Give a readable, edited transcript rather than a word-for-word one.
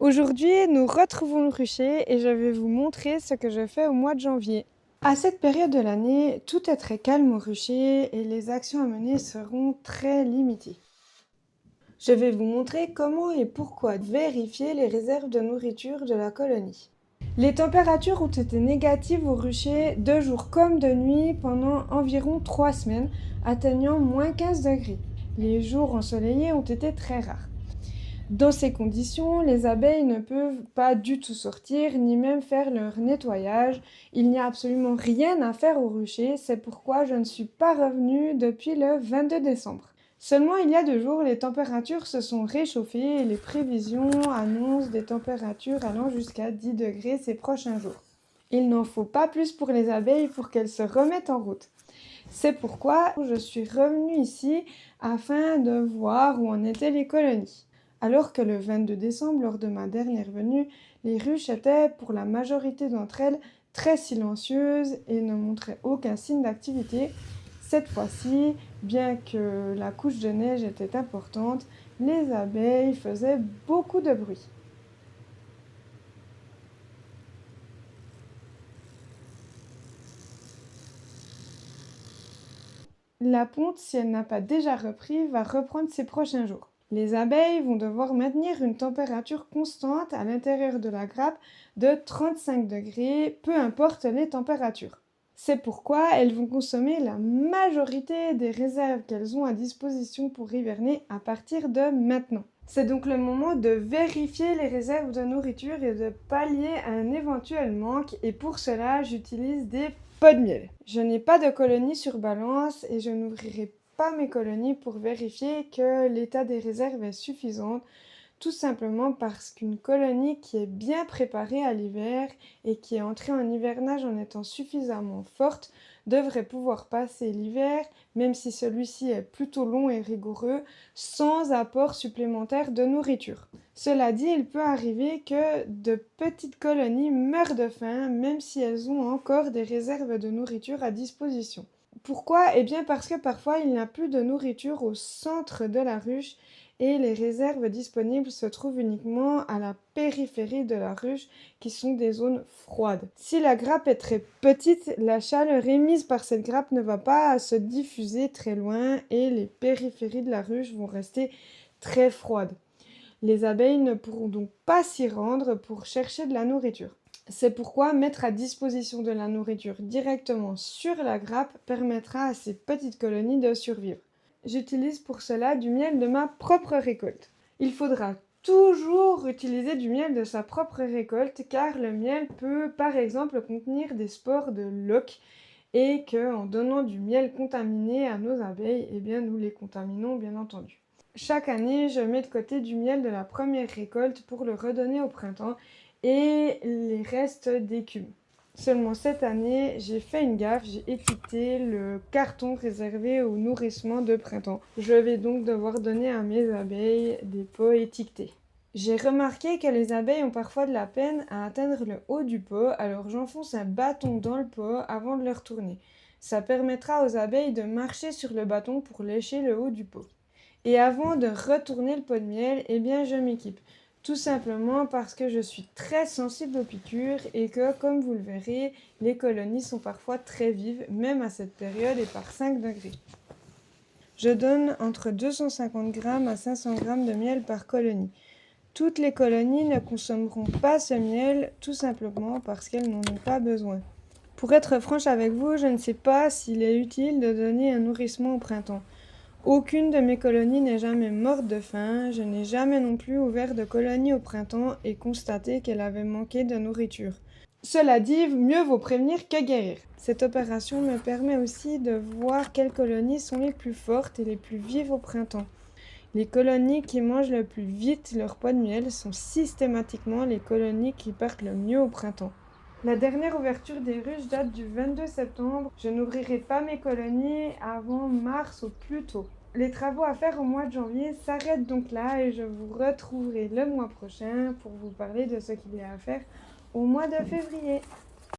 Aujourd'hui, nous retrouvons le rucher et je vais vous montrer ce que je fais au mois de janvier. À cette période de l'année, tout est très calme au rucher et les actions à mener seront très limitées. Je vais vous montrer comment et pourquoi vérifier les réserves de nourriture de la colonie. Les températures ont été négatives au rucher de jour comme de nuit pendant environ 3 semaines, atteignant moins 15 degrés. Les jours ensoleillés ont été très rares. Dans ces conditions, les abeilles ne peuvent pas du tout sortir, ni même faire leur nettoyage. Il n'y a absolument rien à faire au rucher, c'est pourquoi je ne suis pas revenue depuis le 22 décembre. Seulement il y a 2 jours, les températures se sont réchauffées et les prévisions annoncent des températures allant jusqu'à 10 degrés ces prochains jours. Il n'en faut pas plus pour les abeilles pour qu'elles se remettent en route. C'est pourquoi je suis revenue ici afin de voir où en étaient les colonies. Alors que le 22 décembre, lors de ma dernière venue, les ruches étaient, pour la majorité d'entre elles, très silencieuses et ne montraient aucun signe d'activité. Cette fois-ci, bien que la couche de neige était importante, les abeilles faisaient beaucoup de bruit. La ponte, si elle n'a pas déjà repris, va reprendre ces prochains jours. Les abeilles vont devoir maintenir une température constante à l'intérieur de la grappe de 35 degrés, peu importe les températures. C'est pourquoi elles vont consommer la majorité des réserves qu'elles ont à disposition pour hiverner à partir de maintenant. C'est donc le moment de vérifier les réserves de nourriture et de pallier un éventuel manque, et pour cela j'utilise des pots de miel. Je n'ai pas de colonies sur balance et je n'ouvrirai pas mes colonies pour vérifier que l'état des réserves est suffisant, tout simplement parce qu'une colonie qui est bien préparée à l'hiver et qui est entrée en hivernage en étant suffisamment forte devrait pouvoir passer l'hiver, même si celui-ci est plutôt long et rigoureux, sans apport supplémentaire de nourriture. Cela dit, il peut arriver que de petites colonies meurent de faim, même si elles ont encore des réserves de nourriture à disposition. Pourquoi ? Eh bien parce que parfois il n'y a plus de nourriture au centre de la ruche et les réserves disponibles se trouvent uniquement à la périphérie de la ruche, qui sont des zones froides. Si la grappe est très petite, la chaleur émise par cette grappe ne va pas se diffuser très loin et les périphéries de la ruche vont rester très froides. Les abeilles ne pourront donc pas s'y rendre pour chercher de la nourriture. C'est pourquoi mettre à disposition de la nourriture directement sur la grappe permettra à ces petites colonies de survivre. J'utilise pour cela du miel de ma propre récolte. Il faudra toujours utiliser du miel de sa propre récolte car le miel peut par exemple contenir des spores de loques et qu'en donnant du miel contaminé à nos abeilles, eh bien nous les contaminons bien entendu. Chaque année, je mets de côté du miel de la première récolte pour le redonner au printemps et les restes d'écume. Seulement cette année, j'ai fait une gaffe, j'ai étiqueté le carton réservé au nourrissement de printemps. Je vais donc devoir donner à mes abeilles des pots étiquetés. J'ai remarqué que les abeilles ont parfois de la peine à atteindre le haut du pot, alors j'enfonce un bâton dans le pot avant de le retourner. Ça permettra aux abeilles de marcher sur le bâton pour lécher le haut du pot. Et avant de retourner le pot de miel, eh bien je m'équipe. Tout simplement parce que je suis très sensible aux piqûres et que, comme vous le verrez, les colonies sont parfois très vives, même à cette période et par 5 degrés. Je donne entre 250 g à 500 g de miel par colonie. Toutes les colonies ne consommeront pas ce miel, tout simplement parce qu'elles n'en ont pas besoin. Pour être franche avec vous, je ne sais pas s'il est utile de donner un nourrissement au printemps. Aucune de mes colonies n'est jamais morte de faim, je n'ai jamais non plus ouvert de colonie au printemps et constaté qu'elle avait manqué de nourriture. Cela dit, mieux vaut prévenir que guérir. Cette opération me permet aussi de voir quelles colonies sont les plus fortes et les plus vives au printemps. Les colonies qui mangent le plus vite leur pot de miel sont systématiquement les colonies qui partent le mieux au printemps. La dernière ouverture des ruches date du 22 septembre. Je n'ouvrirai pas mes colonies avant mars au plus tôt. Les travaux à faire au mois de janvier s'arrêtent donc là et je vous retrouverai le mois prochain pour vous parler de ce qu'il y a à faire au mois de février.